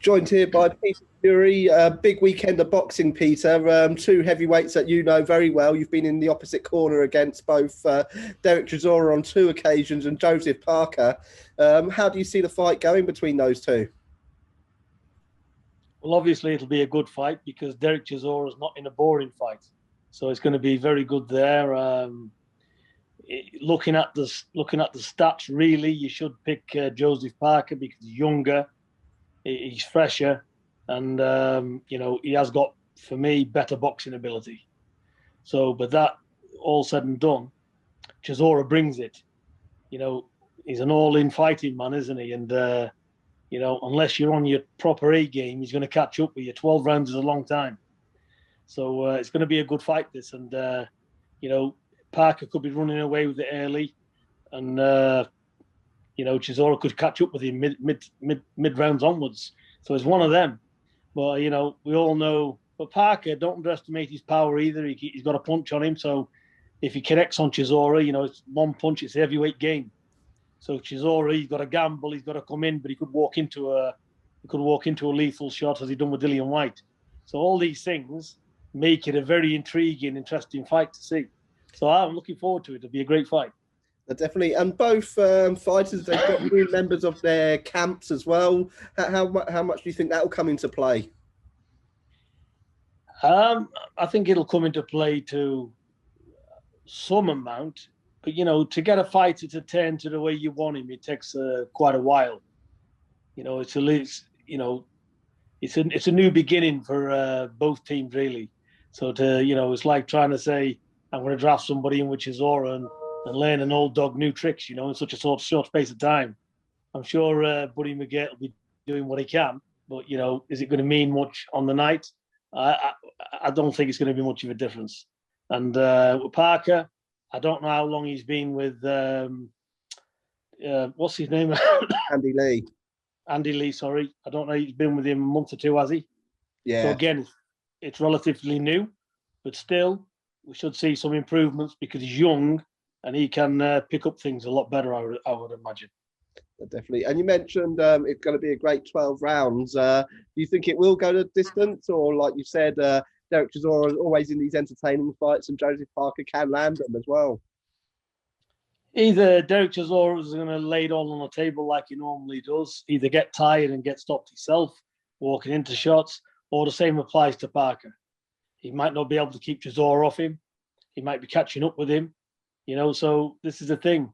joined here by Peter Fury. Big weekend of boxing, Peter. Two heavyweights that you know very well. You've been in the opposite corner against both Derek Chisora on two occasions and Joseph Parker. How do you see the fight going between those two? Well, obviously it'll be a good fight because Derek Chisora is not in a boring fight, so it's going to be very good there. Looking at the stats, really, you should pick Joseph Parker because he's younger, he's fresher, and he has got, for me, better boxing ability. So, but that all said and done, Chisora brings it. He's an all-in fighting man, isn't he? And unless you're on your proper A game, he's going to catch up with you. 12 rounds is a long time, so it's going to be a good fight. This, and Parker could be running away with it early, and Chisora could catch up with him mid rounds onwards. So it's one of them. But we all know. But Parker, don't underestimate his power either. He's got a punch on him. So if he connects on Chisora, it's one punch. It's a heavyweight game. So Chisora, he's got to gamble. He's got to come in, but he could walk into a lethal shot as he done with Dillian White. So all these things make it a very intriguing, interesting fight to see. So I'm looking forward to it. It'll be a great fight. Definitely. And both fighters, they've got new members of their camps as well. How much do you think that will come into play? I think it'll come into play to some amount. But, to get a fighter to turn to the way you want him, it takes quite a while. It's a new beginning for both teams, really. So it's like trying to say, I'm going to draft somebody in with Chisora and learn an old dog new tricks, in such a short space of time. I'm sure Buddy McGirt will be doing what he can, but, is it going to mean much on the night? I don't think it's going to be much of a difference. And with Parker, I don't know how long he's been with, what's his name? Andy Lee. Andy Lee, sorry. I don't know, he's been with him a month or two, has he? Yeah. So again, it's relatively new, but still, we should see some improvements because he's young and he can pick up things a lot better, I would imagine. Definitely. And you mentioned it's going to be a great 12 rounds. Do you think it will go to distance, or like you said, Derek Chisora is always in these entertaining fights and Joseph Parker can land them as well? Either Derek Chisora is going to lay it all on the table like he normally does, either get tired and get stopped himself, walking into shots, or the same applies to Parker. He might not be able to keep Chisora off him. He might be catching up with him, so this is the thing.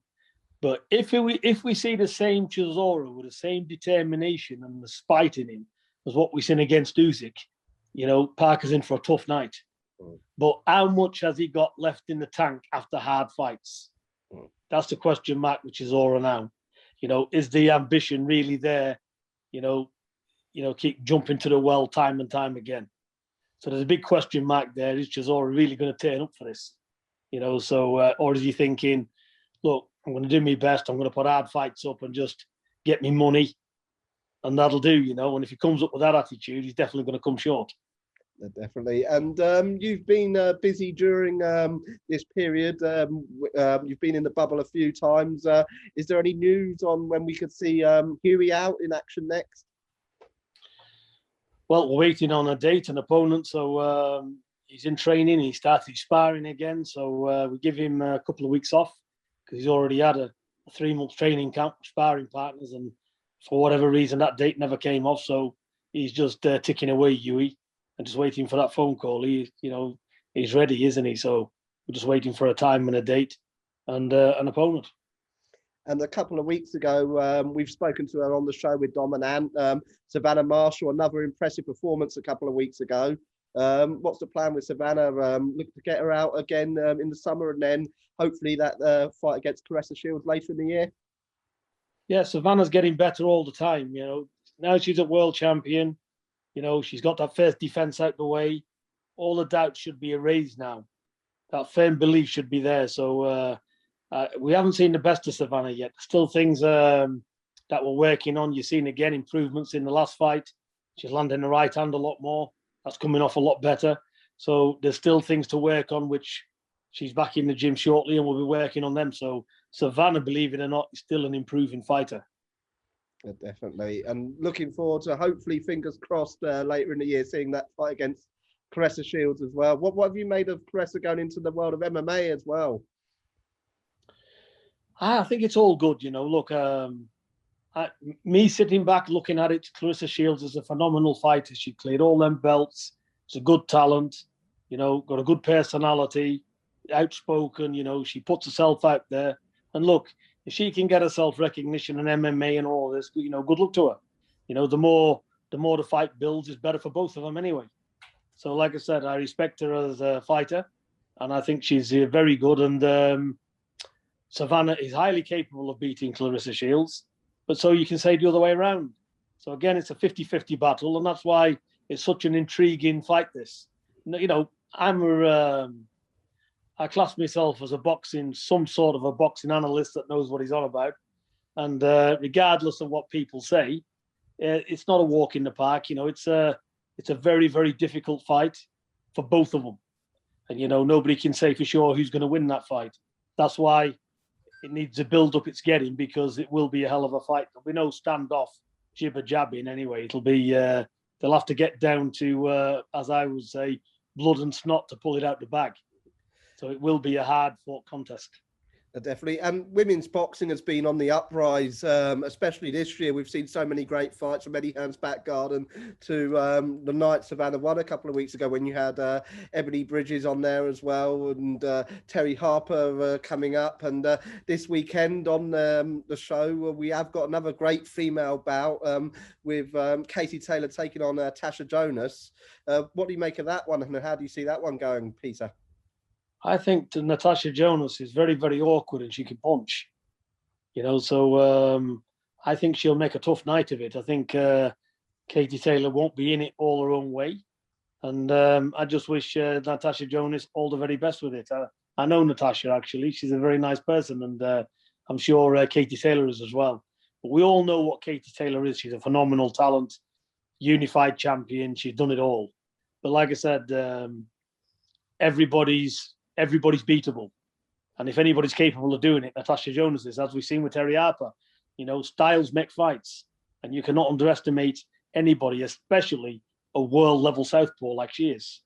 But if we see the same Chisora with the same determination and the spite in him as what we've seen against Usyk, Parker's in for a tough night. But how much has he got left in the tank after hard fights? That's the question mark with Chisora now. Is the ambition really there? Keep jumping to the well time and time again. So there's a big question mark there. Is Chisora really going to turn up for this? Or is he thinking, look, I'm going to do my best. I'm going to put hard fights up and just get me money, and that'll do, And if he comes up with that attitude, he's definitely going to come short. Definitely. And you've been busy during this period. You've been in the bubble a few times. Is there any news on when we could see Huey out in action next? Well, we're waiting on a date and opponent. So he's in training. He started sparring again. So we give him a couple of weeks off because he's already had a 3-month training camp with sparring partners. And for whatever reason, that date never came off. So he's just ticking away, Huey, and just waiting for that phone call. He's ready, isn't he? So we're just waiting for a time and a date and an opponent. And a couple of weeks ago, we've spoken to her on the show with Dom and Ant. Savannah Marshall, another impressive performance a couple of weeks ago. What's the plan with Savannah? Look to get her out again in the summer, and then hopefully that fight against Caressa Shields later in the year. Yeah, Savannah's getting better all the time. Now she's a world champion. She's got that first defense out the way. All the doubts should be erased now. That firm belief should be there. So we haven't seen the best of Savannah yet. Still things that we're working on. You've seen again improvements in the last fight. She's landing the right hand a lot more. That's coming off a lot better. So there's still things to work on, which she's back in the gym shortly and we'll be working on them. So Savannah, believe it or not, is still an improving fighter. Definitely. And looking forward to, hopefully, fingers crossed, later in the year, seeing that fight against Caressa Shields as well. What have you made of Caressa going into the world of MMA as well? I think it's all good, you know. Look, me sitting back looking at it, Caressa Shields is a phenomenal fighter. She cleared all them belts. She's a good talent, you know, got a good personality, outspoken, you know, she puts herself out there. And look, if she can get herself recognition in MMA and all this, you know, good luck to her. You know, the more the fight builds is better for both of them anyway. So, like I said, I respect her as a fighter, and I think she's very good. And Savannah is highly capable of beating Caressa Shields, but so you can say the other way around. So again, it's a 50-50 battle, and that's why it's such an intriguing fight. This, you know, I class myself as some sort of a boxing analyst that knows what he's on about. And regardless of what people say, it's not a walk in the park. You know, it's a very, very difficult fight for both of them. And, you know, nobody can say for sure who's going to win that fight. That's why it needs the build up it's getting, because it will be a hell of a fight. There'll be no standoff jibber jabbing anyway. It'll be, they'll have to get down to, as I would say, blood and snot to pull it out the bag. So it will be a hard-fought contest. Definitely. And women's boxing has been on the uprise, especially this year. We've seen so many great fights from Eddie Hearn's back garden to the night Savannah won a couple of weeks ago, when you had Ebony Bridges on there as well, and Terry Harper coming up. And this weekend on the show, we have got another great female bout with Katie Taylor taking on Tasha Jonas. What do you make of that one, and how do you see that one going, Peter? I think Natasha Jonas is very, very awkward, and she can punch. You know, so I think she'll make a tough night of it. I think Katie Taylor won't be in it all her own way. And I just wish Natasha Jonas all the very best with it. I know Natasha, actually. She's a very nice person, and I'm sure Katie Taylor is as well. But we all know what Katie Taylor is. She's a phenomenal talent, unified champion. She's done it all. But like I said, everybody's beatable. And if anybody's capable of doing it, Natasha Jonas is, as we've seen with Terry Harper. You know, styles make fights, and you cannot underestimate anybody, especially a world level southpaw like she is.